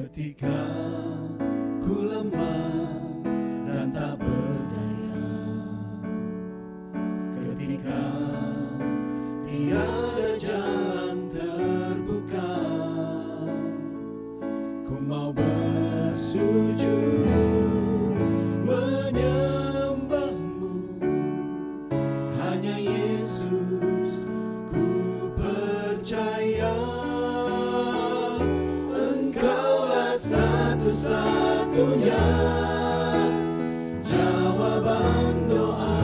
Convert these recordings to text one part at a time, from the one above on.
Ketika ku lemah dan tak berdaya, ketika tiada jalan terbuka, ku mau bersujud menyembahmu. Hanya Yesus ku percaya, Engkaulah satu-satunya jawaban doa.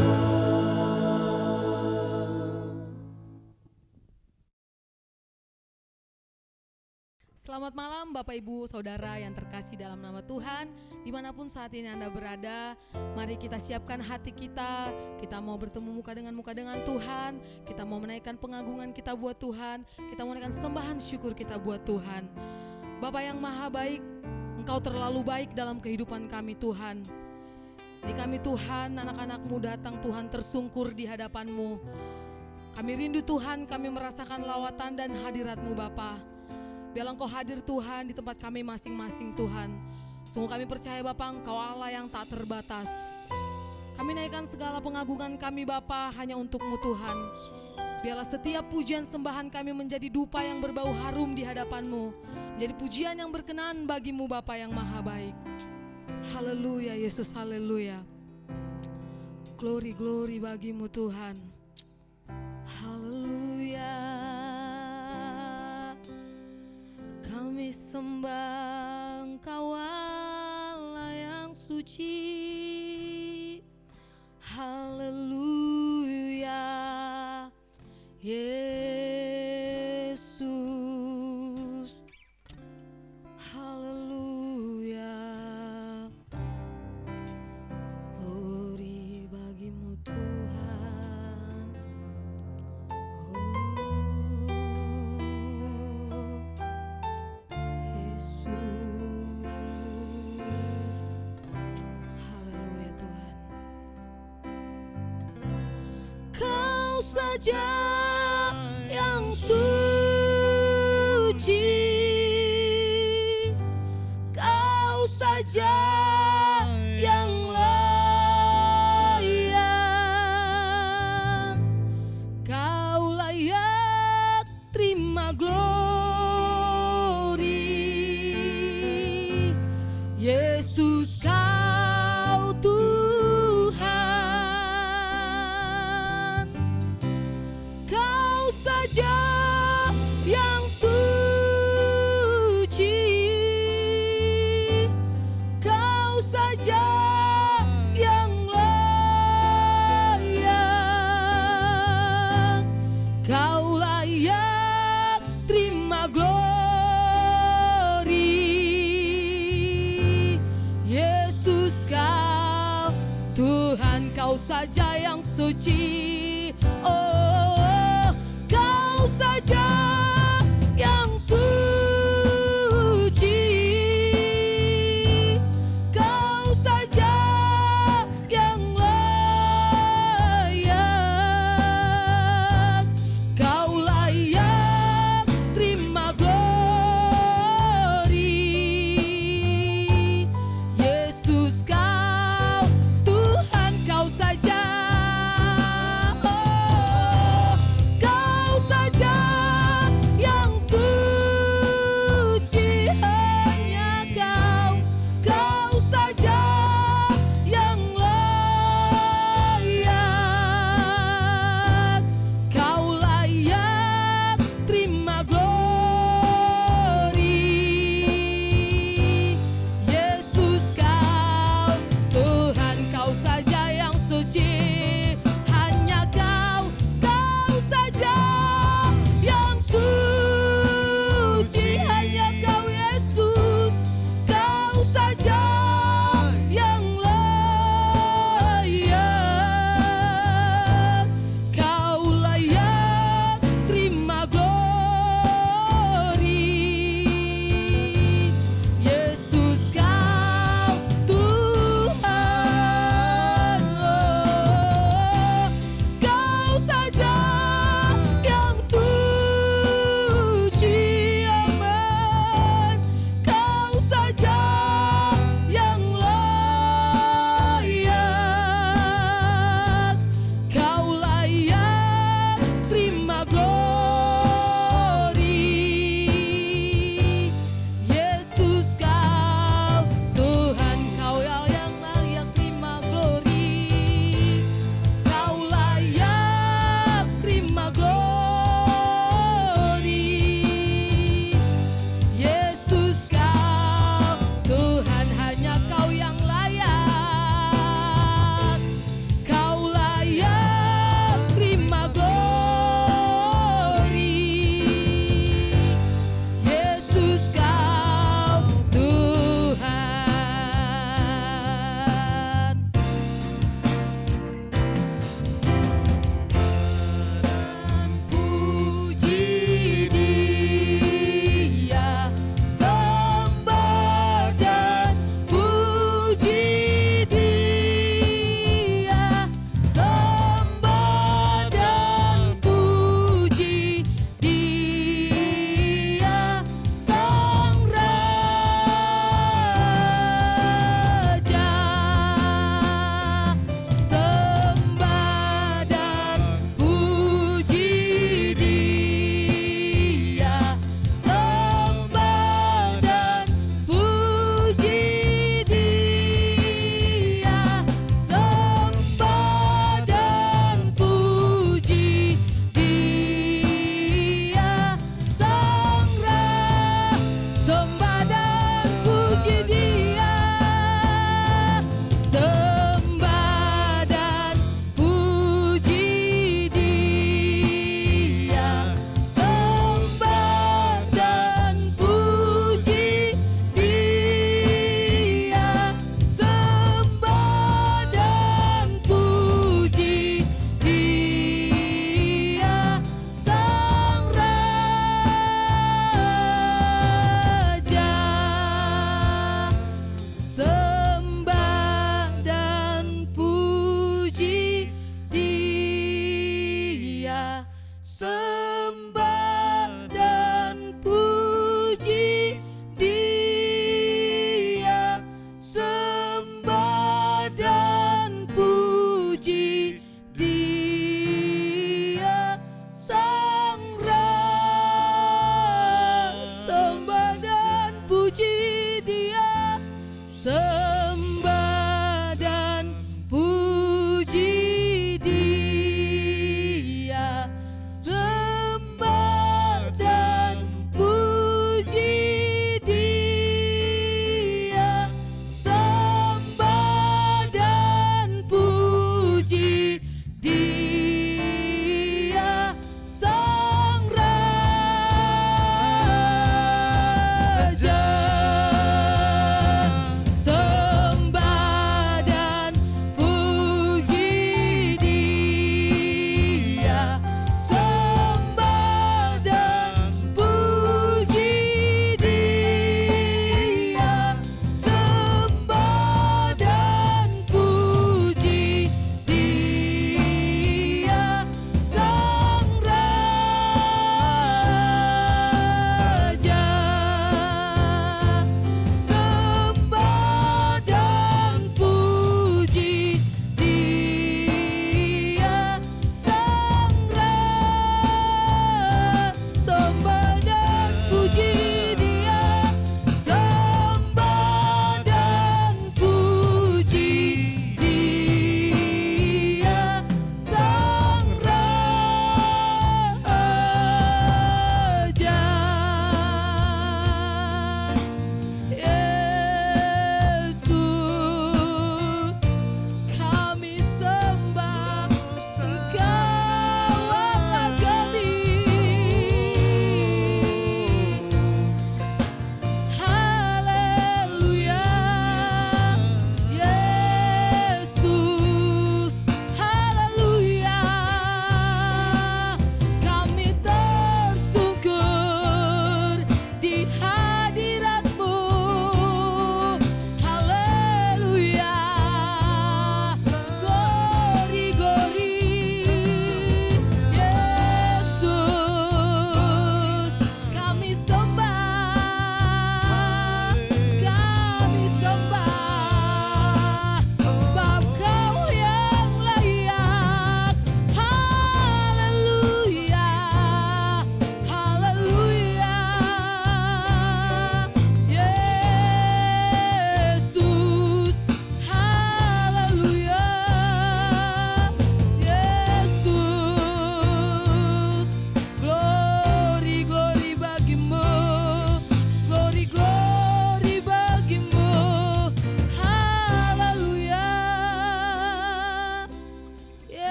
Selamat malam Bapak Ibu Saudara yang terkasih dalam nama Tuhan. Dimanapun saat ini Anda berada, mari kita siapkan hati kita. Kita mau bertemu muka dengan Tuhan. Kita mau menaikkan pengagungan kita buat Tuhan. Kita mau menaikkan sembahan syukur kita buat Tuhan. Bapa yang maha baik, Engkau terlalu baik dalam kehidupan kami Tuhan. Di kami Tuhan, anak-anak-Mu datang Tuhan tersungkur di hadapan-Mu. Kami rindu Tuhan, kami merasakan lawatan dan hadirat-Mu Bapa. Biarlah Engkau hadir Tuhan di tempat kami masing-masing Tuhan. Sungguh kami percaya Bapa, Engkau Allah yang tak terbatas. Kami naikkan segala pengagungan kami Bapa hanya untuk-Mu Tuhan. Biarlah setiap pujian sembahan kami menjadi dupa yang berbau harum di hadapan-Mu. Menjadi pujian yang berkenan bagi-Mu Bapa yang maha baik. Haleluya Yesus, haleluya. Glory, glory bagi-Mu Tuhan. Haleluya. Kami sembah Engkau Allah yang suci. Haleluya Yesus. Haleluya. Glory bagi-Mu Tuhan. Haleluya Tuhan. Kau saja yang suci, Kau saja yang layak, Kau layak terima glory. Yesus Kau Tuhan, Kau saja yang suci, Kau saja yang layak, Kau layak terima glory. Yesus Kau Tuhan, Kau saja yang suci. Oh, Kau saja yang suci, Kau saja yang layak, Kau layak terima glory. Yesus Kau Tuhan, Kau saja. Oh,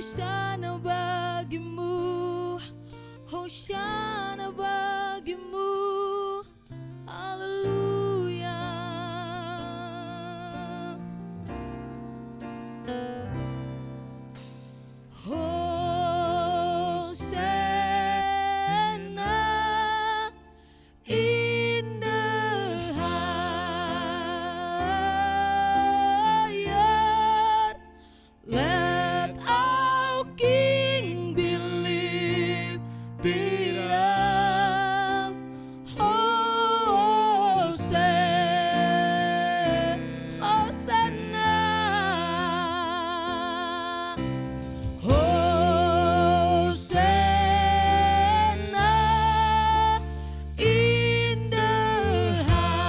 Hosana bagimu, Hosana bagimu, haleluya. Hosana in the higher. Let our King be lifted up. Hosanna, Hosanna in the higher.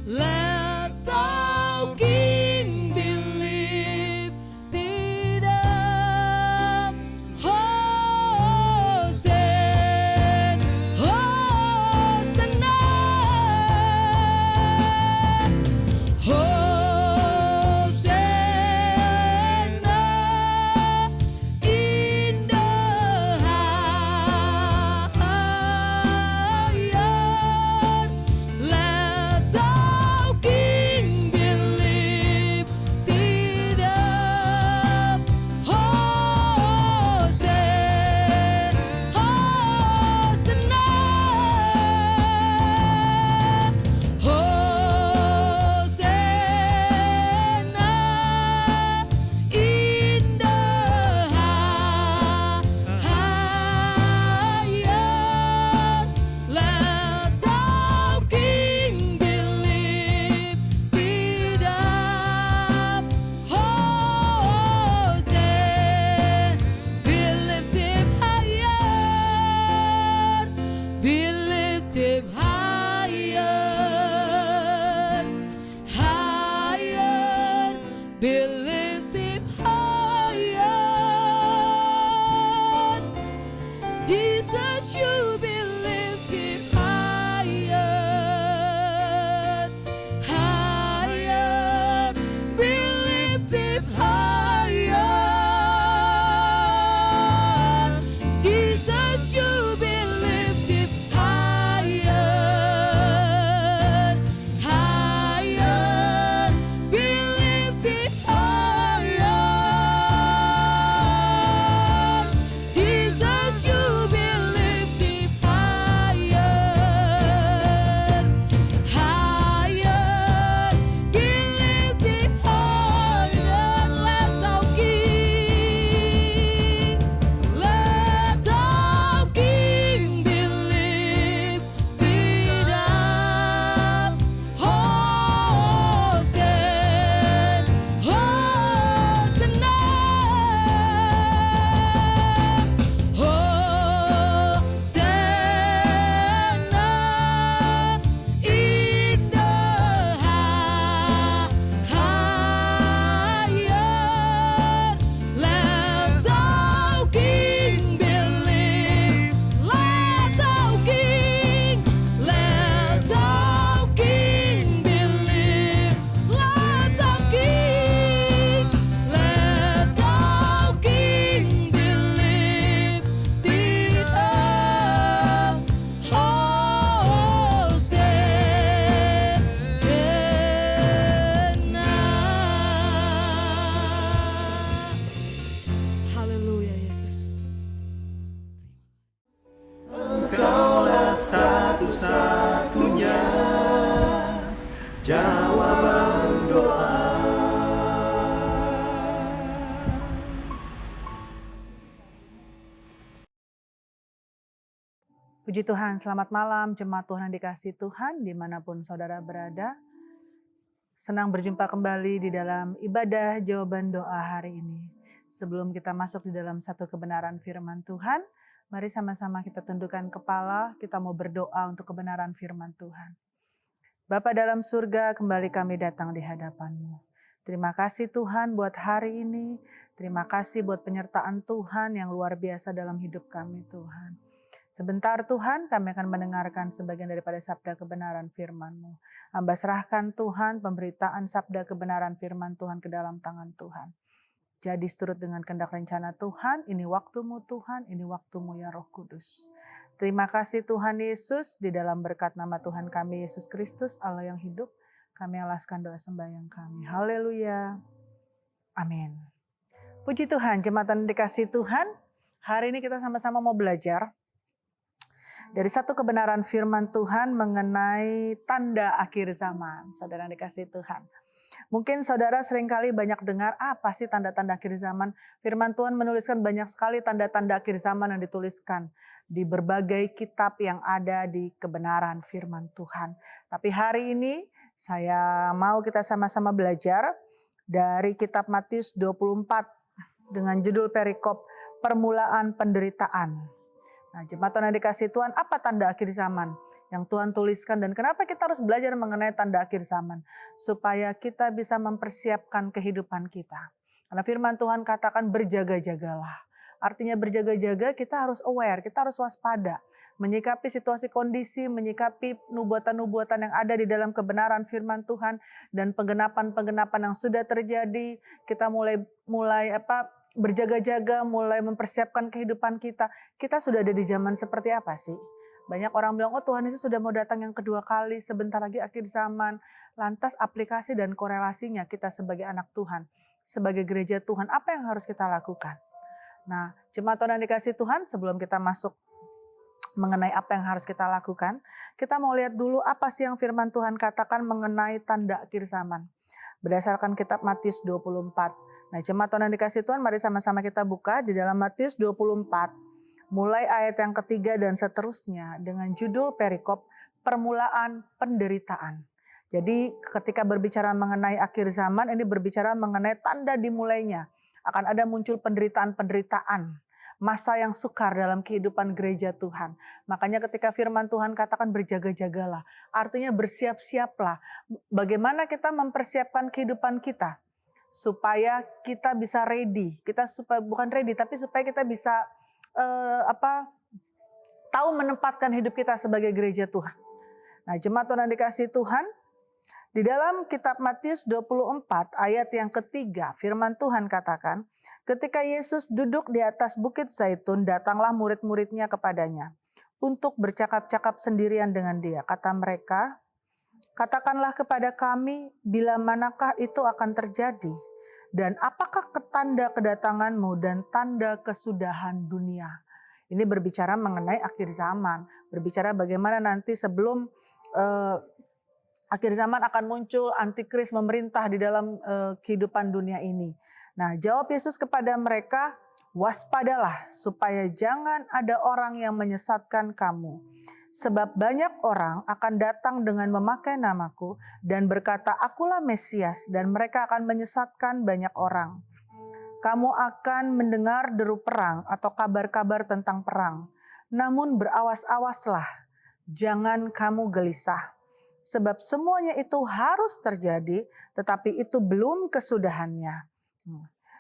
Let thou King be lifted up. Hosanna, Hosanna, Hosanna in the higher. Let thou King be lifted up. Hosanna in the higher. Let thou King be lifted up. Hosanna, be lifted higher, be lifted higher, higher, be lifted higher. Jesus, you be lifted higher, higher, be lifted higher. Jesus, you be lifted higher, higher, be lifted higher. Jesus, you be lifted higher, higher, be lifted higher. Let thou King, let thou King be lifted up. Hosanna, Hosanna in the higher. Let thou King be lifted. Let thou King, let thou King be lifted. Let thou King, let thou King be lifted up. Hosanna. Haleluya Yesus. Engkaulah satu-satunya jawaban doa. Puji Tuhan, selamat malam jemaat Tuhan yang dikasihi Tuhan dimanapun saudara berada. Senang berjumpa kembali di dalam ibadah jawaban doa hari ini. Sebelum kita masuk di dalam satu kebenaran firman Tuhan, mari sama-sama kita tundukkan kepala, kita mau berdoa untuk kebenaran firman Tuhan. Bapa dalam surga, kembali kami datang di hadapan-Mu. Terima kasih Tuhan buat hari ini, terima kasih buat penyertaan Tuhan yang luar biasa dalam hidup kami Tuhan. Sebentar Tuhan, kami akan mendengarkan sebagian daripada sabda kebenaran firman-Mu. Hamba serahkan Tuhan pemberitaan sabda kebenaran firman Tuhan ke dalam tangan Tuhan. Jadi seturut dengan kehendak rencana Tuhan, ini waktu-Mu Tuhan, ini waktu-Mu ya Roh Kudus. Terima kasih Tuhan Yesus, di dalam berkat nama Tuhan kami Yesus Kristus, Allah yang hidup, kami alaskan doa sembahyang kami. Haleluya. Amin. Puji Tuhan, jemaat yang dikasihi Tuhan, hari ini kita sama-sama mau belajar dari satu kebenaran firman Tuhan mengenai tanda akhir zaman. Saudara yang dikasihi Tuhan. Mungkin saudara seringkali banyak dengar apa sih tanda-tanda akhir zaman. Firman Tuhan menuliskan banyak sekali tanda-tanda akhir zaman yang dituliskan di berbagai kitab yang ada di kebenaran firman Tuhan. Tapi hari ini saya mau kita sama-sama belajar dari kitab Matius 24 dengan judul perikop permulaan penderitaan. Nah, jemaat Tuhan yang dikasihi Tuhan, apa tanda akhir zaman yang Tuhan tuliskan dan kenapa kita harus belajar mengenai tanda akhir zaman? Supaya kita bisa mempersiapkan kehidupan kita. Karena firman Tuhan katakan berjaga-jagalah. Artinya berjaga-jaga kita harus aware, kita harus waspada. Menyikapi situasi kondisi, menyikapi nubuatan-nubuatan yang ada di dalam kebenaran firman Tuhan. Dan penggenapan-penggenapan yang sudah terjadi, kita mulai berjaga-jaga, mulai mempersiapkan kehidupan kita. Kita sudah ada di zaman seperti apa sih? Banyak orang bilang, oh Tuhan Yesus sudah mau datang yang kedua kali, sebentar lagi akhir zaman. Lantas aplikasi dan korelasinya kita sebagai anak Tuhan, sebagai gereja Tuhan, apa yang harus kita lakukan? Nah, jemaat Tuhan yang dikasihi Tuhan, sebelum kita masuk mengenai apa yang harus kita lakukan, kita mau lihat dulu apa sih yang firman Tuhan katakan mengenai tanda akhir zaman. Berdasarkan kitab Matius 24. Nah, jemaat Tuhan yang dikasihi Tuhan, mari sama-sama kita buka di dalam Matius 24. Mulai ayat yang ketiga dan seterusnya dengan judul perikop permulaan penderitaan. Jadi ketika berbicara mengenai akhir zaman, ini berbicara mengenai tanda dimulainya. Akan ada muncul penderitaan-penderitaan. Masa yang sukar dalam kehidupan gereja Tuhan. Makanya ketika firman Tuhan katakan berjaga-jagalah. Artinya bersiap-siaplah. Bagaimana kita mempersiapkan kehidupan kita. Supaya kita bisa ready. Bukan ready, tapi supaya kita bisa tahu menempatkan hidup kita sebagai gereja Tuhan. Nah, jemaat Tuhan yang dikasihi Tuhan, di dalam kitab Matius 24 ayat yang ketiga, firman Tuhan katakan, ketika Yesus duduk di atas bukit Zaitun, datanglah murid-muridnya kepadanya untuk bercakap-cakap sendirian dengan dia. Kata mereka, katakanlah kepada kami bila manakah itu akan terjadi dan apakah tanda kedatanganmu dan tanda kesudahan dunia. Ini berbicara mengenai akhir zaman, berbicara bagaimana nanti sebelum akhir zaman akan muncul antikris memerintah di dalam kehidupan dunia ini. Nah, jawab Yesus kepada mereka, waspadalah supaya jangan ada orang yang menyesatkan kamu. Sebab banyak orang akan datang dengan memakai namaku dan berkata, akulah Mesias, dan mereka akan menyesatkan banyak orang. Kamu akan mendengar deru perang atau kabar-kabar tentang perang. Namun berawas-awaslah, jangan kamu gelisah. Sebab semuanya itu harus terjadi, tetapi itu belum kesudahannya.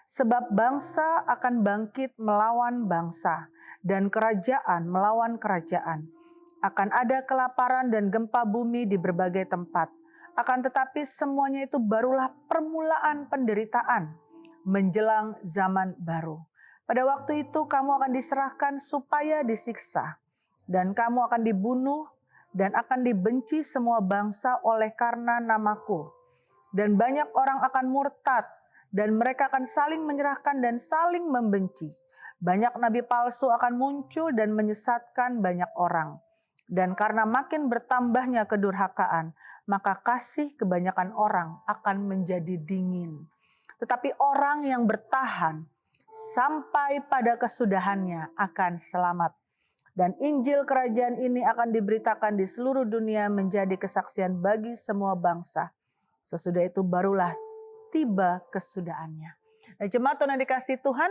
Sebab bangsa akan bangkit melawan bangsa, dan kerajaan melawan kerajaan. Akan ada kelaparan dan gempa bumi di berbagai tempat. Akan tetapi semuanya itu barulah permulaan penderitaan menjelang zaman baru. Pada waktu itu kamu akan diserahkan supaya disiksa, dan kamu akan dibunuh, dan akan dibenci semua bangsa oleh karena namaku. Dan banyak orang akan murtad, dan mereka akan saling menyerahkan dan saling membenci. Banyak nabi palsu akan muncul dan menyesatkan banyak orang. Dan karena makin bertambahnya kedurhakaan, maka kasih kebanyakan orang akan menjadi dingin. Tetapi orang yang bertahan sampai pada kesudahannya akan selamat. Dan Injil kerajaan ini akan diberitakan di seluruh dunia menjadi kesaksian bagi semua bangsa. Sesudah itu barulah tiba kesudahannya. Nah, jemaat Tuhan yang dikasihi Tuhan,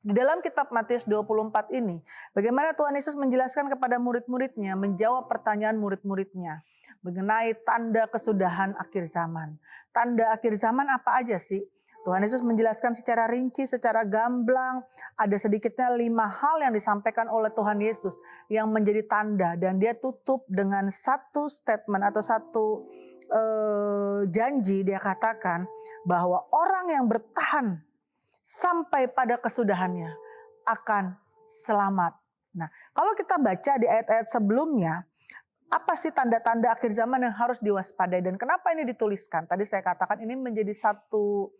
di dalam kitab Matius 24 ini, bagaimana Tuhan Yesus menjelaskan kepada murid-muridnya, menjawab pertanyaan murid-muridnya mengenai tanda kesudahan akhir zaman. Tanda akhir zaman apa aja sih? Tuhan Yesus menjelaskan secara rinci, secara gamblang. Ada sedikitnya 5 hal yang disampaikan oleh Tuhan Yesus yang menjadi tanda. Dan dia tutup dengan satu statement atau satu janji. Dia katakan bahwa orang yang bertahan sampai pada kesudahannya akan selamat. Nah, kalau kita baca di ayat-ayat sebelumnya, apa sih tanda-tanda akhir zaman yang harus diwaspadai dan kenapa ini dituliskan? Tadi saya katakan ini menjadi satu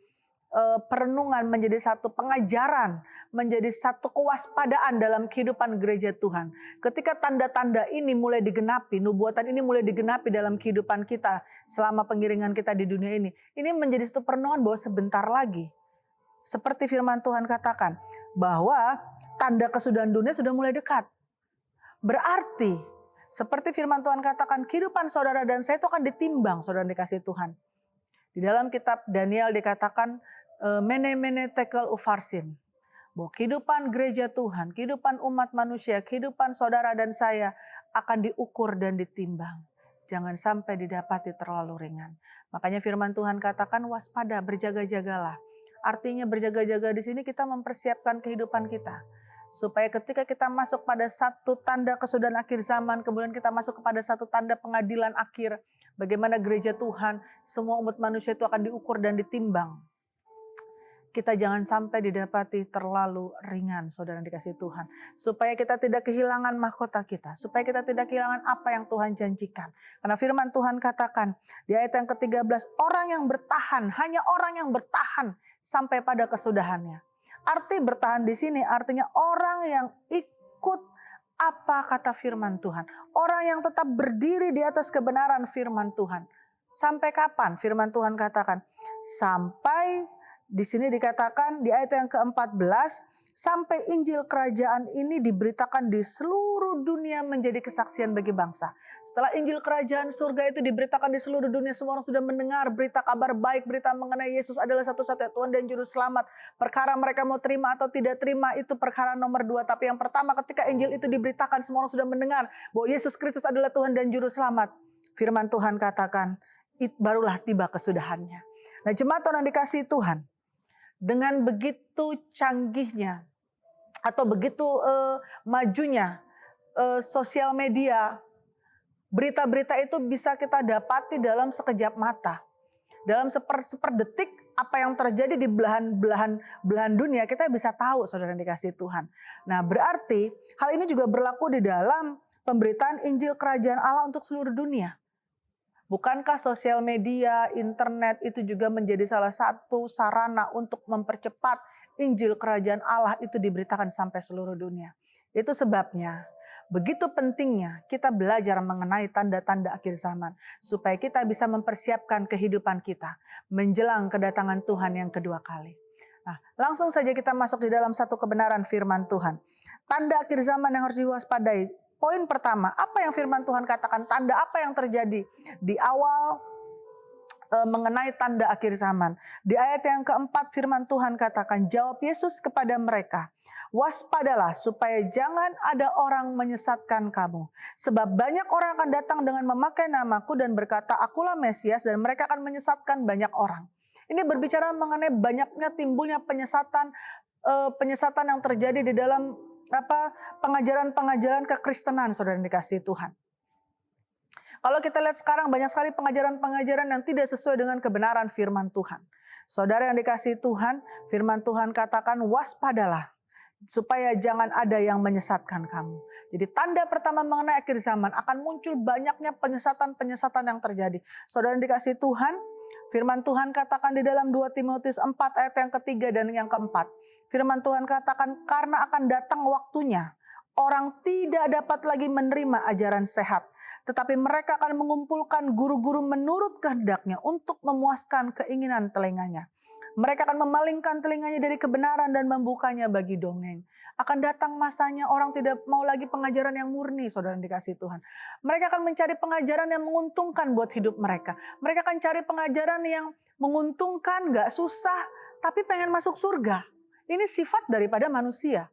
perenungan, menjadi satu pengajaran, menjadi satu kewaspadaan dalam kehidupan gereja Tuhan. Ketika tanda-tanda ini mulai digenapi, nubuatan ini mulai digenapi dalam kehidupan kita selama pengiringan kita di dunia ini menjadi satu perenungan bahwa sebentar lagi, seperti firman Tuhan katakan, bahwa tanda kesudahan dunia sudah mulai dekat. Berarti seperti firman Tuhan katakan, kehidupan saudara dan saya itu akan ditimbang, saudara dikasih Tuhan. Di dalam kitab Daniel dikatakan, mene tekel ufarsin. Bahwa kehidupan gereja Tuhan, kehidupan umat manusia, kehidupan saudara dan saya akan diukur dan ditimbang. Jangan sampai didapati terlalu ringan. Makanya firman Tuhan katakan waspada, berjaga-jagalah. Artinya berjaga-jaga di sini kita mempersiapkan kehidupan kita. Supaya ketika kita masuk pada satu tanda kesudahan akhir zaman, kemudian kita masuk kepada satu tanda pengadilan akhir. Bagaimana gereja Tuhan, semua umat manusia itu akan diukur dan ditimbang. Kita jangan sampai didapati terlalu ringan, saudara yang dikasih Tuhan. Supaya kita tidak kehilangan mahkota kita. Supaya kita tidak kehilangan apa yang Tuhan janjikan. Karena firman Tuhan katakan di ayat yang ke-13, orang yang bertahan, hanya orang yang bertahan sampai pada kesudahannya. Arti bertahan di sini artinya orang yang ikut apa kata firman Tuhan. Orang yang tetap berdiri di atas kebenaran firman Tuhan. Sampai kapan firman Tuhan katakan? Sampai di sini dikatakan di ayat yang ke-14, sampai Injil kerajaan ini diberitakan di seluruh dunia menjadi kesaksian bagi bangsa. Setelah Injil kerajaan surga itu diberitakan di seluruh dunia, semua orang sudah mendengar berita kabar baik, berita mengenai Yesus adalah satu-satunya Tuhan dan Juru Selamat. Perkara mereka mau terima atau tidak terima itu perkara nomor 2. Tapi yang pertama ketika Injil itu diberitakan, semua orang sudah mendengar bahwa Yesus Kristus adalah Tuhan dan Juru Selamat. Firman Tuhan katakan, barulah tiba kesudahannya. Nah, jemaat Tuhan yang dikasihi Tuhan, dengan begitu canggihnya atau begitu majunya sosial media, berita-berita itu bisa kita dapati dalam sekejap mata. Dalam seperdetik apa yang terjadi di belahan dunia kita bisa tahu, saudara yang dikasihi Tuhan. Nah, berarti hal ini juga berlaku di dalam pemberitaan Injil Kerajaan Allah untuk seluruh dunia. Bukankah sosial media, internet itu juga menjadi salah satu sarana untuk mempercepat Injil Kerajaan Allah itu diberitakan sampai seluruh dunia. Itu sebabnya begitu pentingnya kita belajar mengenai tanda-tanda akhir zaman. Supaya kita bisa mempersiapkan kehidupan kita menjelang kedatangan Tuhan yang kedua kali. Nah, langsung saja kita masuk di dalam satu kebenaran firman Tuhan. Tanda akhir zaman yang harus diwaspadai. Poin pertama, apa yang firman Tuhan katakan, tanda apa yang terjadi di awal mengenai tanda akhir zaman. Di ayat yang keempat firman Tuhan katakan, jawab Yesus kepada mereka, waspadalah supaya jangan ada orang menyesatkan kamu. Sebab banyak orang akan datang dengan memakai namaku dan berkata, akulah Mesias, dan mereka akan menyesatkan banyak orang. Ini berbicara mengenai banyaknya timbulnya penyesatan yang terjadi di dalam pengajaran-pengajaran kekristenan, saudara yang dikasihi Tuhan. Kalau kita lihat sekarang banyak sekali pengajaran-pengajaran yang tidak sesuai dengan kebenaran firman Tuhan. Saudara yang dikasihi Tuhan, firman Tuhan katakan waspadalah supaya jangan ada yang menyesatkan kamu. Jadi tanda pertama mengenai akhir zaman akan muncul banyaknya penyesatan-penyesatan yang terjadi. Saudara yang dikasihi Tuhan, firman Tuhan katakan di dalam 2 Timotius 4 ayat yang ketiga dan yang keempat. Firman Tuhan katakan karena akan datang waktunya orang tidak dapat lagi menerima ajaran sehat. Tetapi mereka akan mengumpulkan guru-guru menurut kehendaknya untuk memuaskan keinginan telinganya. Mereka akan memalingkan telinganya dari kebenaran dan membukanya bagi dongeng. Akan datang masanya orang tidak mau lagi pengajaran yang murni, saudara yang dikasihi Tuhan. Mereka akan mencari pengajaran yang menguntungkan buat hidup mereka. Mereka akan cari pengajaran yang menguntungkan, gak susah, tapi pengen masuk surga. Ini sifat daripada manusia.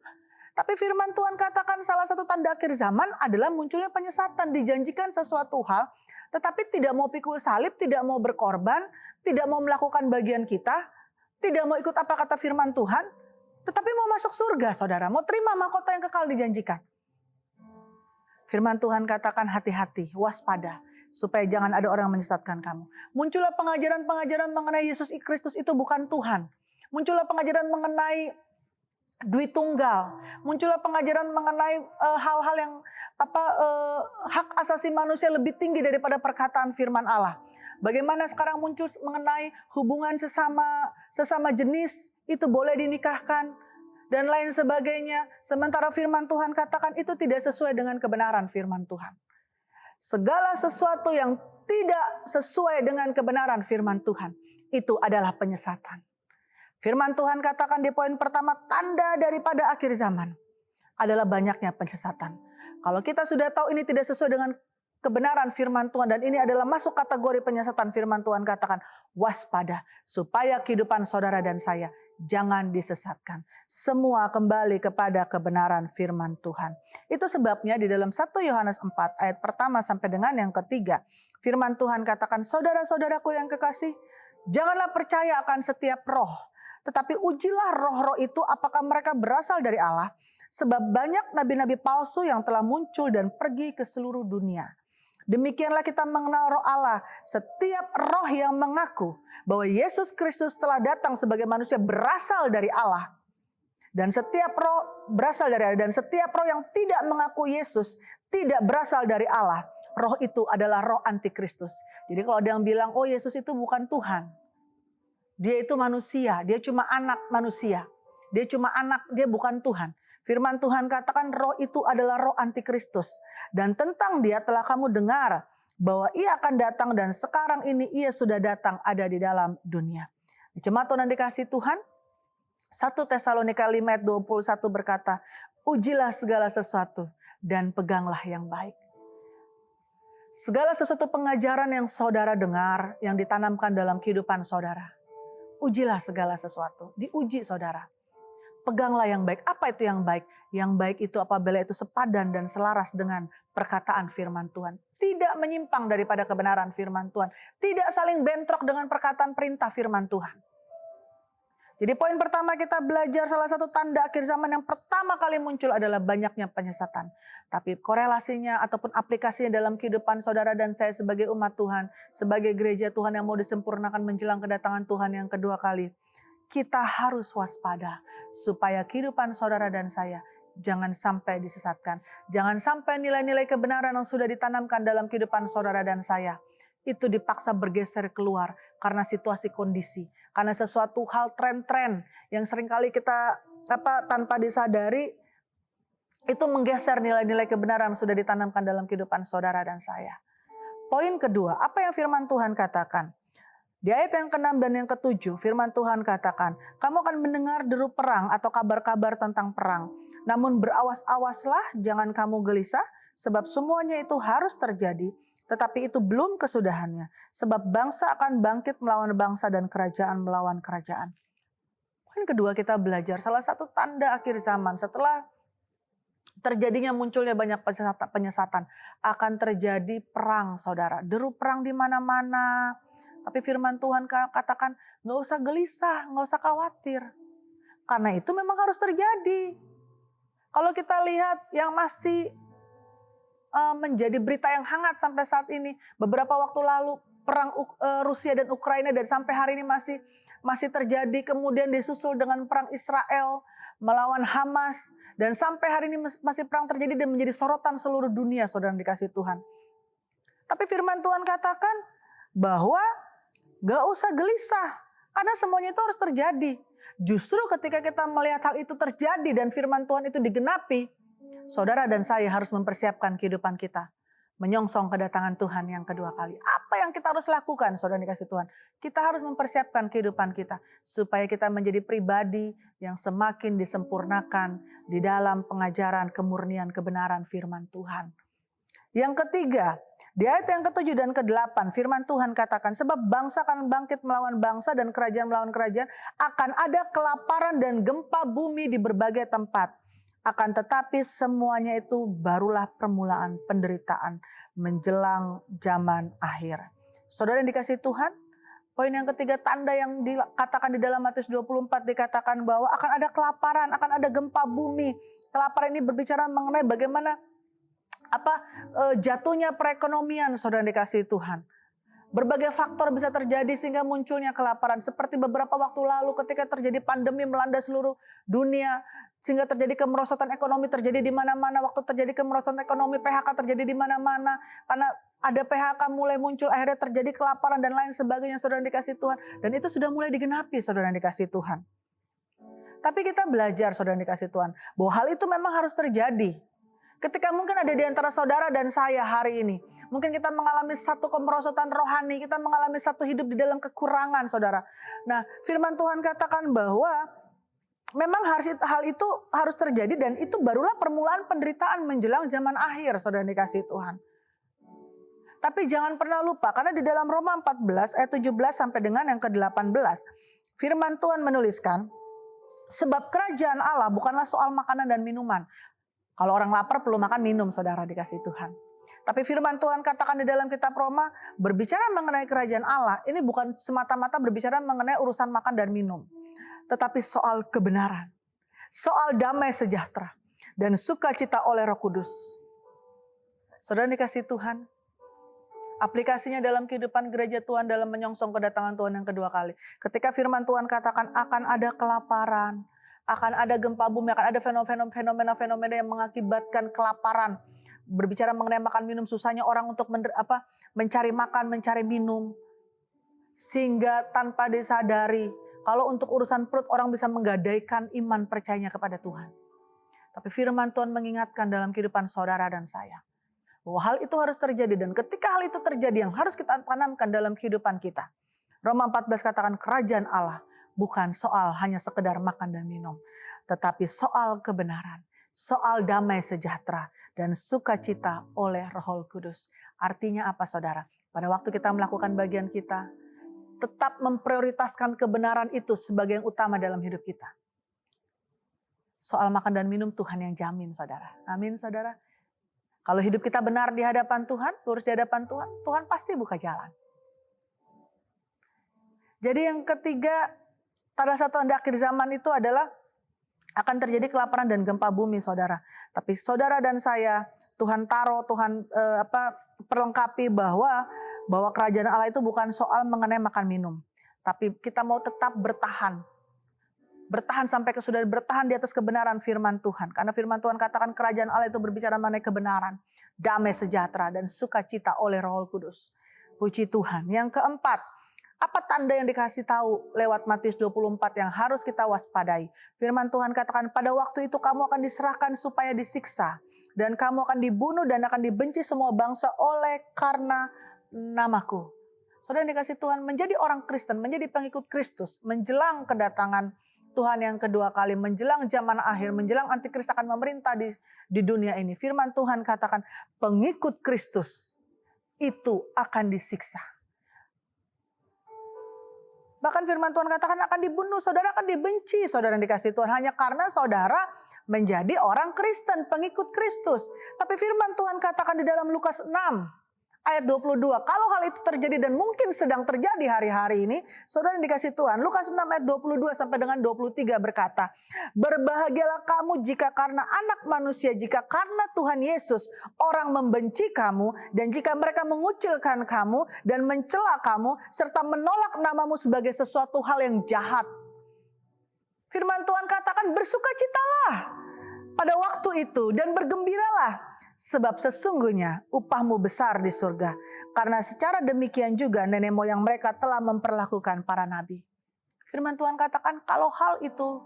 Tapi firman Tuhan katakan salah satu tanda akhir zaman adalah munculnya penyesatan. Dijanjikan sesuatu hal, tetapi tidak mau pikul salib, tidak mau berkorban, tidak mau melakukan bagian kita, tidak mau ikut apa kata firman Tuhan, tetapi mau masuk surga saudara, mau terima mahkota yang kekal dijanjikan. Firman Tuhan katakan hati-hati, waspada, supaya jangan ada orang yang menyesatkan kamu. Muncullah pengajaran-pengajaran mengenai Yesus Kristus itu bukan Tuhan. Muncullah pengajaran mengenai duit tunggal. Muncullah pengajaran mengenai hal-hal yang hak asasi manusia lebih tinggi daripada perkataan firman Allah. Bagaimana sekarang muncul mengenai hubungan sesama jenis itu boleh dinikahkan dan lain sebagainya. Sementara firman Tuhan katakan itu tidak sesuai dengan kebenaran firman Tuhan. Segala sesuatu yang tidak sesuai dengan kebenaran firman Tuhan itu adalah penyesatan. Firman Tuhan katakan di poin pertama, tanda daripada akhir zaman adalah banyaknya penyesatan. Kalau kita sudah tahu ini tidak sesuai dengan kebenaran firman Tuhan dan ini adalah masuk kategori penyesatan, firman Tuhan katakan waspada supaya kehidupan saudara dan saya jangan disesatkan. Semua kembali kepada kebenaran firman Tuhan. Itu sebabnya di dalam 1 Yohanes 4 ayat pertama sampai dengan yang ketiga, firman Tuhan katakan, saudara-saudaraku yang kekasih, janganlah percaya akan setiap roh, tetapi ujilah roh-roh itu apakah mereka berasal dari Allah. Sebab banyak nabi-nabi palsu yang telah muncul dan pergi ke seluruh dunia. Demikianlah kita mengenal roh Allah. Setiap roh yang mengaku bahwa Yesus Kristus telah datang sebagai manusia berasal dari Allah. Dan setiap roh berasal dari Allah. Dan setiap roh yang tidak mengaku Yesus tidak berasal dari Allah. Roh itu adalah roh antikristus. Jadi kalau ada yang bilang, oh Yesus itu bukan Tuhan. Dia itu manusia, dia cuma anak manusia. Dia cuma anak, dia bukan Tuhan. Firman Tuhan katakan roh itu adalah roh antikristus. Dan tentang dia telah kamu dengar bahwa ia akan datang dan sekarang ini ia sudah datang ada di dalam dunia. Jemaat Tuhan yang dikasihi Tuhan, 1 Tesalonika 5 ayat 21 berkata, ujilah segala sesuatu dan peganglah yang baik. Segala sesuatu pengajaran yang saudara dengar, yang ditanamkan dalam kehidupan saudara. Ujilah segala sesuatu, diuji saudara. Peganglah yang baik. Apa itu yang baik? Yang baik itu apabila itu sepadan dan selaras dengan perkataan firman Tuhan. Tidak menyimpang daripada kebenaran firman Tuhan. Tidak saling bentrok dengan perkataan perintah firman Tuhan. Jadi poin pertama kita belajar salah satu tanda akhir zaman yang pertama kali muncul adalah banyaknya penyesatan. Tapi korelasinya ataupun aplikasinya dalam kehidupan saudara dan saya sebagai umat Tuhan, sebagai gereja Tuhan yang mau disempurnakan menjelang kedatangan Tuhan yang kedua kali. Kita harus waspada supaya kehidupan saudara dan saya jangan sampai disesatkan. Jangan sampai nilai-nilai kebenaran yang sudah ditanamkan dalam kehidupan saudara dan saya itu dipaksa bergeser keluar karena situasi kondisi, karena sesuatu hal tren-tren yang seringkali kita tanpa disadari itu menggeser nilai-nilai kebenaran yang sudah ditanamkan dalam kehidupan saudara dan saya. Poin kedua, apa yang firman Tuhan katakan? Di ayat yang ke-6 dan yang ke-7, firman Tuhan katakan, kamu akan mendengar deru perang atau kabar-kabar tentang perang. Namun berawas-awaslah, jangan kamu gelisah, sebab semuanya itu harus terjadi. Tetapi itu belum kesudahannya, sebab bangsa akan bangkit melawan bangsa dan kerajaan melawan kerajaan. Poin kedua kita belajar, salah satu tanda akhir zaman setelah terjadinya munculnya banyak penyesatan, akan terjadi perang saudara. Deru perang di mana-mana. Tapi firman Tuhan katakan gak usah gelisah, gak usah khawatir. Karena itu memang harus terjadi. Kalau kita lihat yang masih menjadi berita yang hangat sampai saat ini. Beberapa waktu lalu perang Rusia dan Ukraina dan sampai hari ini masih terjadi. Kemudian disusul dengan perang Israel melawan Hamas. Dan sampai hari ini masih perang terjadi dan menjadi sorotan seluruh dunia saudara dikasih Tuhan. Tapi firman Tuhan katakan bahwa gak usah gelisah, karena semuanya itu harus terjadi. Justru ketika kita melihat hal itu terjadi dan firman Tuhan itu digenapi, saudara dan saya harus mempersiapkan kehidupan kita. Menyongsong kedatangan Tuhan yang kedua kali. Apa yang kita harus lakukan saudara dikasih Tuhan? Kita harus mempersiapkan kehidupan kita. Supaya kita menjadi pribadi yang semakin disempurnakan di dalam pengajaran kemurnian kebenaran firman Tuhan. Yang ketiga, di ayat yang ke-7 dan ke-8 firman Tuhan katakan, sebab bangsa akan bangkit melawan bangsa dan kerajaan melawan kerajaan, akan ada kelaparan dan gempa bumi di berbagai tempat. Akan tetapi semuanya itu barulah permulaan penderitaan menjelang zaman akhir. Saudara yang dikasihi Tuhan, Poin yang ketiga, tanda yang dikatakan di dalam Matius 24 dikatakan bahwa akan ada kelaparan, akan ada gempa bumi. Kelaparan ini berbicara mengenai bagaimana jatuhnya perekonomian, saudara dikasihi Tuhan. Berbagai faktor bisa terjadi sehingga munculnya kelaparan. Seperti beberapa waktu lalu ketika terjadi pandemi melanda seluruh dunia, sehingga terjadi kemerosotan ekonomi terjadi di mana-mana. Waktu terjadi kemerosotan ekonomi, PHK terjadi di mana-mana. Karena ada PHK mulai muncul, akhirnya terjadi kelaparan dan lain sebagainya, saudara yang dikasihi Tuhan. Dan itu sudah mulai digenapi, saudara yang dikasihi Tuhan. Tapi kita belajar, saudara yang dikasihi Tuhan, bahwa hal itu memang harus terjadi. Ketika mungkin ada di antara saudara dan saya hari ini, mungkin kita mengalami satu kemerosotan rohani, kita mengalami satu hidup di dalam kekurangan, saudara. Nah, firman Tuhan katakan bahwa memang hal itu harus terjadi dan itu barulah permulaan penderitaan menjelang zaman akhir, saudara yang dikasihi Tuhan. Tapi jangan pernah lupa, karena di dalam Roma 14 ayat 17 sampai dengan yang ke-18, firman Tuhan menuliskan, sebab kerajaan Allah bukanlah soal makanan dan minuman. Kalau orang lapar perlu makan minum, saudara dikasihi Tuhan. Tapi firman Tuhan katakan di dalam kitab Roma, berbicara mengenai kerajaan Allah, ini bukan semata-mata berbicara mengenai urusan makan dan minum. Tetapi soal kebenaran, soal damai sejahtera, dan sukacita oleh Roh Kudus. Saudara dikasihi Tuhan, aplikasinya dalam kehidupan gereja Tuhan dalam menyongsong kedatangan Tuhan yang kedua kali. Ketika firman Tuhan katakan akan ada kelaparan, akan ada gempa bumi, akan ada fenomena-fenomena yang mengakibatkan kelaparan. Berbicara mengenai makan minum, susahnya orang untuk mencari makan, mencari minum. Sehingga tanpa disadari, kalau untuk urusan perut orang bisa menggadaikan iman percayanya kepada Tuhan. Tapi firman Tuhan mengingatkan dalam kehidupan saudara dan saya, bahwa hal itu harus terjadi, dan ketika hal itu terjadi yang harus kita tanamkan dalam kehidupan kita. Roma 14 katakan kerajaan Allah bukan soal hanya sekedar makan dan minum, tetapi soal kebenaran, soal damai sejahtera dan sukacita oleh Roh Kudus. Artinya apa, saudara? Pada waktu kita melakukan bagian kita, tetap memprioritaskan kebenaran itu sebagai yang utama dalam hidup kita. Soal makan dan minum Tuhan yang jamin, saudara. Amin, saudara. Kalau hidup kita benar di hadapan Tuhan, lurus di hadapan Tuhan, Tuhan pasti buka jalan. Jadi yang ketiga, pada saat tanda akhir zaman itu adalah akan terjadi kelaparan dan gempa bumi, saudara. Tapi saudara dan saya, Tuhan perlengkapi bahwa kerajaan Allah itu bukan soal mengenai makan minum. Tapi kita mau tetap bertahan. Bertahan sampai kesudahan, bertahan di atas kebenaran firman Tuhan. Karena firman Tuhan katakan kerajaan Allah itu berbicara mengenai kebenaran, damai sejahtera dan sukacita oleh Roh Kudus. Puji Tuhan. Yang keempat, apa tanda yang dikasih tahu lewat Matius 24 yang harus kita waspadai? Firman Tuhan katakan pada waktu itu kamu akan diserahkan supaya disiksa. Dan kamu akan dibunuh dan akan dibenci semua bangsa oleh karena namaku. Saudara yang dikasih Tuhan, menjadi orang Kristen, menjadi pengikut Kristus, menjelang kedatangan Tuhan yang kedua kali, menjelang zaman akhir, menjelang antikris akan memerintah di dunia ini. Firman Tuhan katakan pengikut Kristus itu akan disiksa. Bahkan firman Tuhan katakan akan dibunuh, saudara akan dibenci, saudara yang dikasih Tuhan. Hanya karena saudara menjadi orang Kristen, pengikut Kristus. Tapi firman Tuhan katakan di dalam Lukas 6 ayat 22. Kalau hal itu terjadi dan mungkin sedang terjadi hari-hari ini, saudara yang dikasih Tuhan. Lukas 6 ayat 22 sampai dengan 23 berkata, berbahagialah kamu jika karena anak manusia, jika karena Tuhan Yesus orang membenci kamu, dan jika mereka mengucilkan kamu dan mencela kamu, serta menolak namamu sebagai sesuatu hal yang jahat. Firman Tuhan katakan bersukacitalah pada waktu itu dan bergembiralah. Sebab sesungguhnya upahmu besar di surga. Karena secara demikian juga nenek moyang mereka telah memperlakukan para nabi. Firman Tuhan katakan kalau hal itu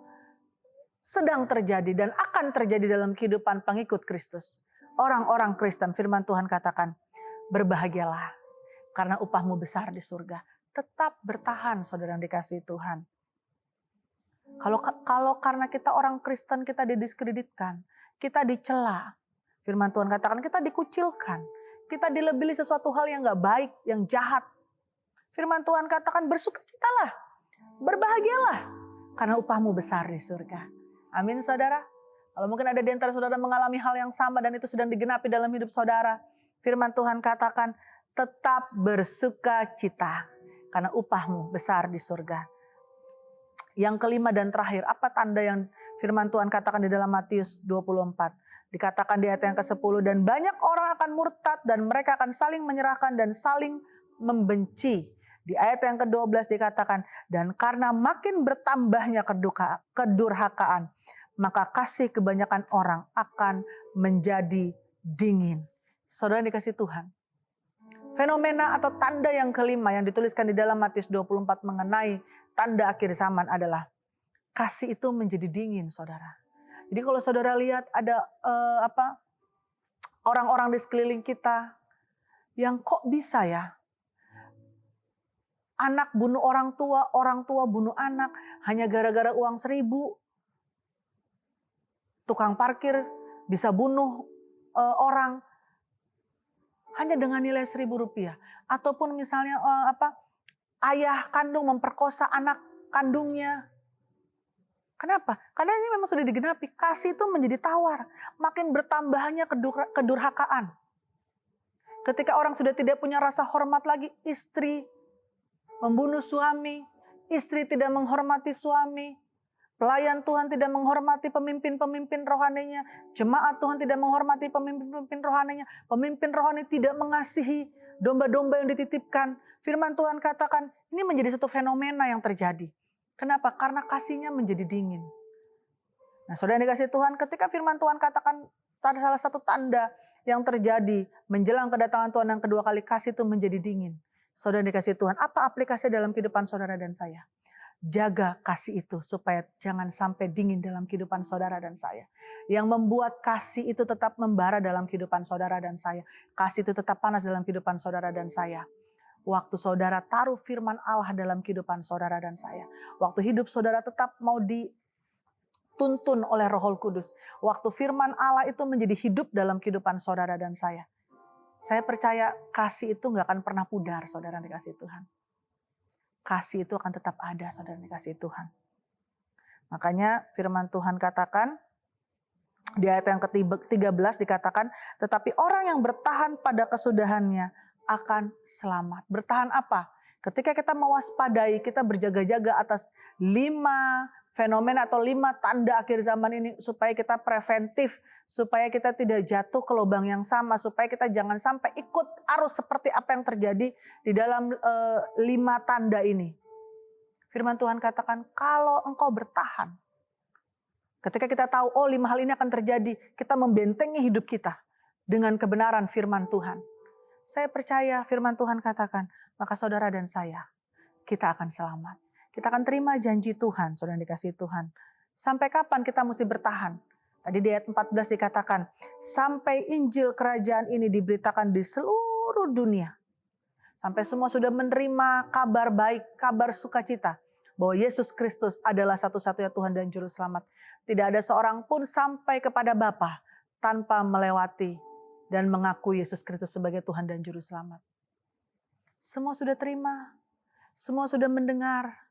sedang terjadi dan akan terjadi dalam kehidupan pengikut Kristus. Orang-orang Kristen, firman Tuhan katakan berbahagialah. Karena upahmu besar di surga. Tetap bertahan, saudara yang dikasihi Tuhan. Kalau karena kita orang Kristen kita didiskreditkan, kita dicela. Firman Tuhan katakan kita dikucilkan. Kita dilebeli sesuatu hal yang gak baik, yang jahat. Firman Tuhan katakan bersukacitalah. Berbahagialah. Karena upahmu besar di surga. Amin, saudara. Kalau mungkin ada di antara saudara mengalami hal yang sama dan itu sedang digenapi dalam hidup saudara. Firman Tuhan katakan tetap bersukacita. karena upahmu besar di surga. Yang kelima dan terakhir, apa tanda yang firman Tuhan katakan di dalam Matius 24? Dikatakan di ayat yang ke-10, dan banyak orang akan murtad dan mereka akan saling menyerahkan dan saling membenci. Di ayat yang ke-12 dikatakan, dan karena makin bertambahnya kedurhakaan, maka kasih kebanyakan orang akan menjadi dingin. Saudara dikasih Tuhan. Fenomena atau tanda yang kelima yang dituliskan di dalam Matius 24 mengenai tanda akhir zaman adalah kasih itu menjadi dingin, saudara. Jadi kalau saudara lihat ada orang-orang di sekeliling kita yang kok bisa ya, anak bunuh orang tua bunuh anak hanya gara-gara uang 1.000. Tukang parkir bisa bunuh orang hanya dengan nilai 1.000 rupiah. Ataupun misalnya ayah kandung memperkosa anak kandungnya. Kenapa? Karena ini memang sudah digenapi. Kasih itu menjadi tawar. Makin bertambahnya kedurhakaan. Ketika orang sudah tidak punya rasa hormat lagi, istri membunuh suami, istri tidak menghormati suami, pelayan Tuhan tidak menghormati pemimpin-pemimpin rohaninya, jemaat Tuhan tidak menghormati pemimpin-pemimpin rohaninya, pemimpin rohani tidak mengasihi domba-domba yang dititipkan. Firman Tuhan katakan ini menjadi satu fenomena yang terjadi. Kenapa? Karena kasihnya menjadi dingin. Nah, saudara yang dikasih Tuhan, ketika firman Tuhan katakan salah satu tanda yang terjadi menjelang kedatangan Tuhan yang kedua kali, kasih itu menjadi dingin. Saudara yang dikasih Tuhan, apa aplikasi dalam kehidupan saudara dan saya? Jaga kasih itu supaya jangan sampai dingin dalam kehidupan saudara dan saya. Yang membuat kasih itu tetap membara dalam kehidupan saudara dan saya. Kasih itu tetap panas dalam kehidupan saudara dan saya. Waktu saudara taruh firman Allah dalam kehidupan saudara dan saya. Waktu hidup saudara tetap mau dituntun oleh Roh Kudus. Waktu firman Allah itu menjadi hidup dalam kehidupan saudara dan saya. Saya percaya kasih itu gak akan pernah pudar, saudara dikasih Tuhan. Kasih itu akan tetap ada, saudara dikasih Tuhan. Makanya firman Tuhan katakan, di ayat yang ke-13 dikatakan, tetapi orang yang bertahan pada kesudahannya akan selamat. Bertahan apa? Ketika kita mewaspadai, kita berjaga-jaga atas 5 fenomena atau 5 tanda akhir zaman ini supaya kita preventif, supaya kita tidak jatuh ke lubang yang sama, supaya kita jangan sampai ikut arus seperti apa yang terjadi di dalam 5 tanda ini. Firman Tuhan katakan kalau engkau bertahan, ketika kita tahu 5 hal ini akan terjadi, kita membentengi hidup kita dengan kebenaran firman Tuhan. Saya percaya firman Tuhan katakan, maka saudara dan saya, kita akan selamat. Kita akan terima janji Tuhan, saudara yang dikasih Tuhan. Sampai kapan kita mesti bertahan? Tadi di ayat 14 dikatakan, sampai Injil kerajaan ini diberitakan di seluruh dunia. Sampai semua sudah menerima kabar baik, kabar sukacita. Bahwa Yesus Kristus adalah satu-satunya Tuhan dan Juru Selamat. Tidak ada seorang pun sampai kepada Bapa tanpa melewati dan mengaku Yesus Kristus sebagai Tuhan dan Juru Selamat. Semua sudah terima, semua sudah mendengar.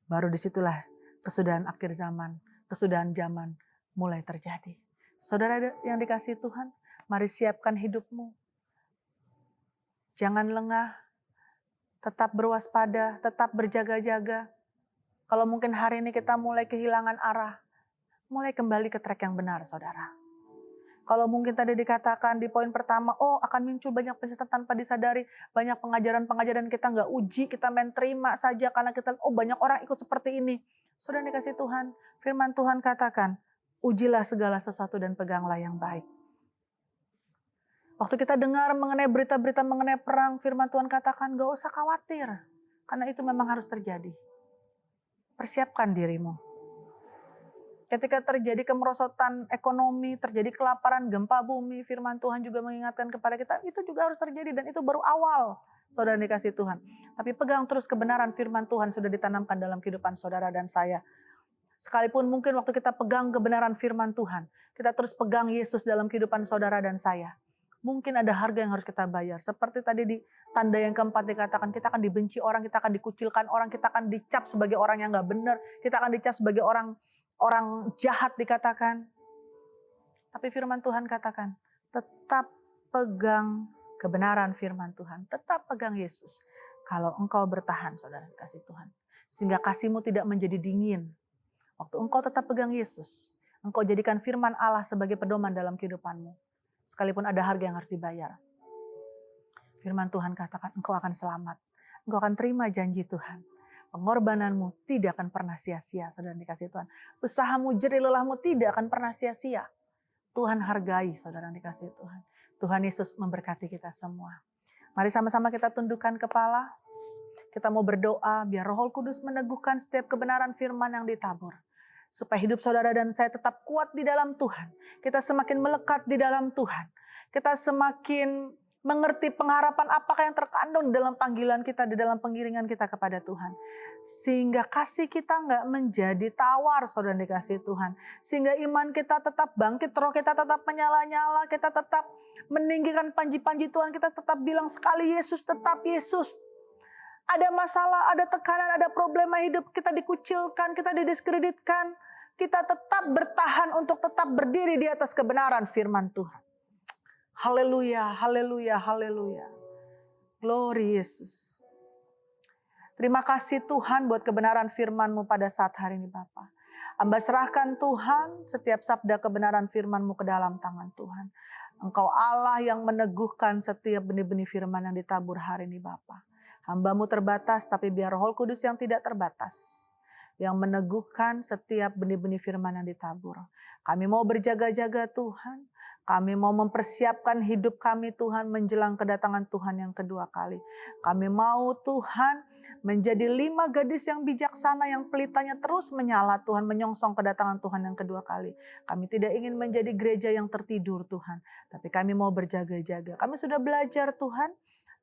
Baru disitulah kesudahan akhir zaman, kesudahan zaman mulai terjadi. Saudara yang dikasihi Tuhan, mari siapkan hidupmu. Jangan lengah, tetap berwaspada, tetap berjaga-jaga. Kalau mungkin hari ini kita mulai kehilangan arah, mulai kembali ke track yang benar, saudara. Kalau mungkin tadi dikatakan di poin pertama, akan muncul banyak penyesatan tanpa disadari. Banyak pengajaran-pengajaran kita nggak uji, kita main terima saja karena kita, banyak orang ikut seperti ini. Saudara dikasih Tuhan, firman Tuhan katakan, ujilah segala sesuatu dan peganglah yang baik. Waktu kita dengar mengenai berita-berita mengenai perang, firman Tuhan katakan gak usah khawatir. Karena itu memang harus terjadi. Persiapkan dirimu. Ketika terjadi kemerosotan ekonomi, terjadi kelaparan, gempa bumi, firman Tuhan juga mengingatkan kepada kita, itu juga harus terjadi dan itu baru awal, saudara dikasih Tuhan. Tapi pegang terus kebenaran firman Tuhan sudah ditanamkan dalam kehidupan saudara dan saya. Sekalipun mungkin waktu kita pegang kebenaran firman Tuhan, kita terus pegang Yesus dalam kehidupan saudara dan saya. Mungkin ada harga yang harus kita bayar. Seperti tadi di tanda yang keempat dikatakan, kita akan dibenci orang, kita akan dikucilkan orang, kita akan dicap sebagai orang yang gak benar, kita akan dicap sebagai orang jahat dikatakan. Tapi firman Tuhan katakan, tetap pegang kebenaran firman Tuhan. Tetap pegang Yesus. Kalau engkau bertahan, saudara kasih Tuhan. Sehingga kasihmu tidak menjadi dingin. Waktu engkau tetap pegang Yesus, engkau jadikan firman Allah sebagai pedoman dalam kehidupanmu. Sekalipun ada harga yang harus dibayar. Firman Tuhan katakan engkau akan selamat. Engkau akan terima janji Tuhan. Pengorbananmu tidak akan pernah sia-sia, saudara dikasih Tuhan. Usahamu, jerih lelahmu tidak akan pernah sia-sia. Tuhan hargai, saudara dikasih Tuhan. Tuhan Yesus memberkati kita semua. Mari sama-sama kita tundukkan kepala. Kita mau berdoa biar Roh Kudus meneguhkan setiap kebenaran firman yang ditabur. Supaya hidup saudara dan saya tetap kuat di dalam Tuhan. Kita semakin melekat di dalam Tuhan. Kita semakin mengerti pengharapan apakah yang terkandung dalam panggilan kita, di dalam pengiringan kita kepada Tuhan. Sehingga kasih kita nggak menjadi tawar, saudara dikasih Tuhan. Sehingga iman kita tetap bangkit, roh kita tetap menyala-nyala, kita tetap meninggikan panji-panji Tuhan, kita tetap bilang sekali Yesus, tetap Yesus. Ada masalah, ada tekanan, ada problema hidup, kita dikucilkan, kita didiskreditkan. Kita tetap bertahan untuk tetap berdiri di atas kebenaran firman Tuhan. Haleluya, haleluya, haleluya. Glory Yesus. Terima kasih Tuhan buat kebenaran firman-Mu pada saat hari ini Bapa. Hamba serahkan Tuhan setiap sabda kebenaran firman-Mu ke dalam tangan Tuhan. Engkau Allah yang meneguhkan setiap benih-benih firman yang ditabur hari ini Bapa. Hamba-Mu terbatas tapi biar Roh Kudus yang tidak terbatas yang meneguhkan setiap benih-benih firman yang ditabur. Kami mau berjaga-jaga Tuhan. Kami mau mempersiapkan hidup kami Tuhan menjelang kedatangan Tuhan yang kedua kali. Kami mau Tuhan menjadi 5 gadis yang bijaksana yang pelitanya terus menyala Tuhan, menyongsong kedatangan Tuhan yang kedua kali. Kami tidak ingin menjadi gereja yang tertidur Tuhan. Tapi kami mau berjaga-jaga. Kami sudah belajar Tuhan.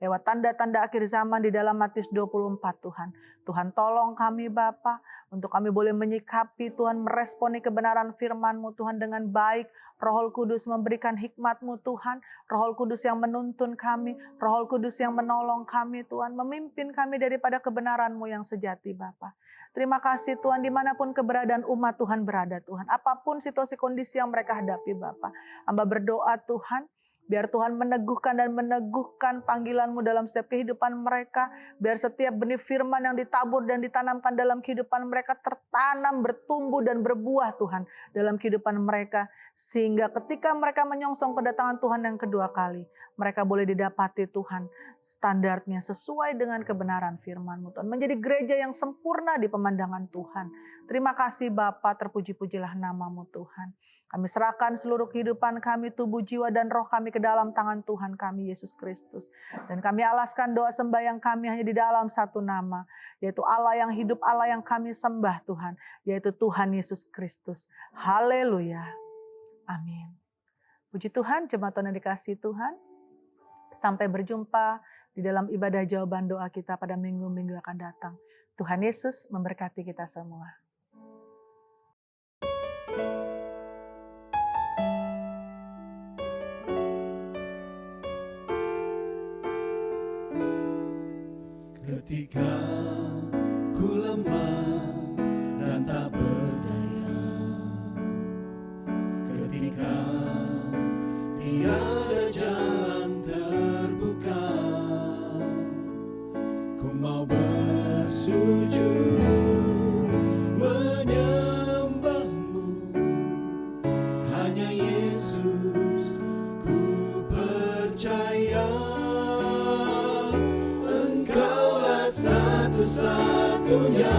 Lewat tanda-tanda akhir zaman di dalam Matius 24 Tuhan. Tuhan tolong kami Bapa untuk kami boleh menyikapi Tuhan, meresponi kebenaran firman-Mu Tuhan dengan baik. Roh Kudus memberikan hikmat-Mu Tuhan. Roh Kudus yang menuntun kami. Roh Kudus yang menolong kami Tuhan. Memimpin kami daripada kebenaran-Mu yang sejati Bapa. Terima kasih Tuhan dimanapun keberadaan umat Tuhan berada Tuhan. Apapun situasi kondisi yang mereka hadapi Bapa. Hamba berdoa Tuhan. Biar Tuhan meneguhkan dan meneguhkan panggilan-Mu dalam setiap kehidupan mereka. Biar setiap benih firman yang ditabur dan ditanamkan dalam kehidupan mereka tertanam, bertumbuh dan berbuah Tuhan dalam kehidupan mereka. Sehingga ketika mereka menyongsong kedatangan Tuhan yang kedua kali, mereka boleh didapati Tuhan standarnya sesuai dengan kebenaran firman-Mu Tuhan. Menjadi gereja yang sempurna di pemandangan Tuhan. Terima kasih Bapa, terpuji-pujilah nama-Mu Tuhan. Kami serahkan seluruh kehidupan kami, tubuh, jiwa, dan roh kami ke dalam tangan Tuhan kami, Yesus Kristus. Dan kami alaskan doa sembahyang kami hanya di dalam satu nama, yaitu Allah yang hidup, Allah yang kami sembah Tuhan, yaitu Tuhan Yesus Kristus. Haleluya. Amin. Puji Tuhan, jemaat Tuhan yang dikasihi Tuhan. Sampai berjumpa di dalam ibadah jawaban doa kita pada minggu-minggu akan datang. Tuhan Yesus memberkati kita semua. Ketika ku lemah dan tak berdaya, ketika tiada jalan terbuka, ku mau bersujud menyembah-Mu, hanya Yesus ku percaya. Satu-satunya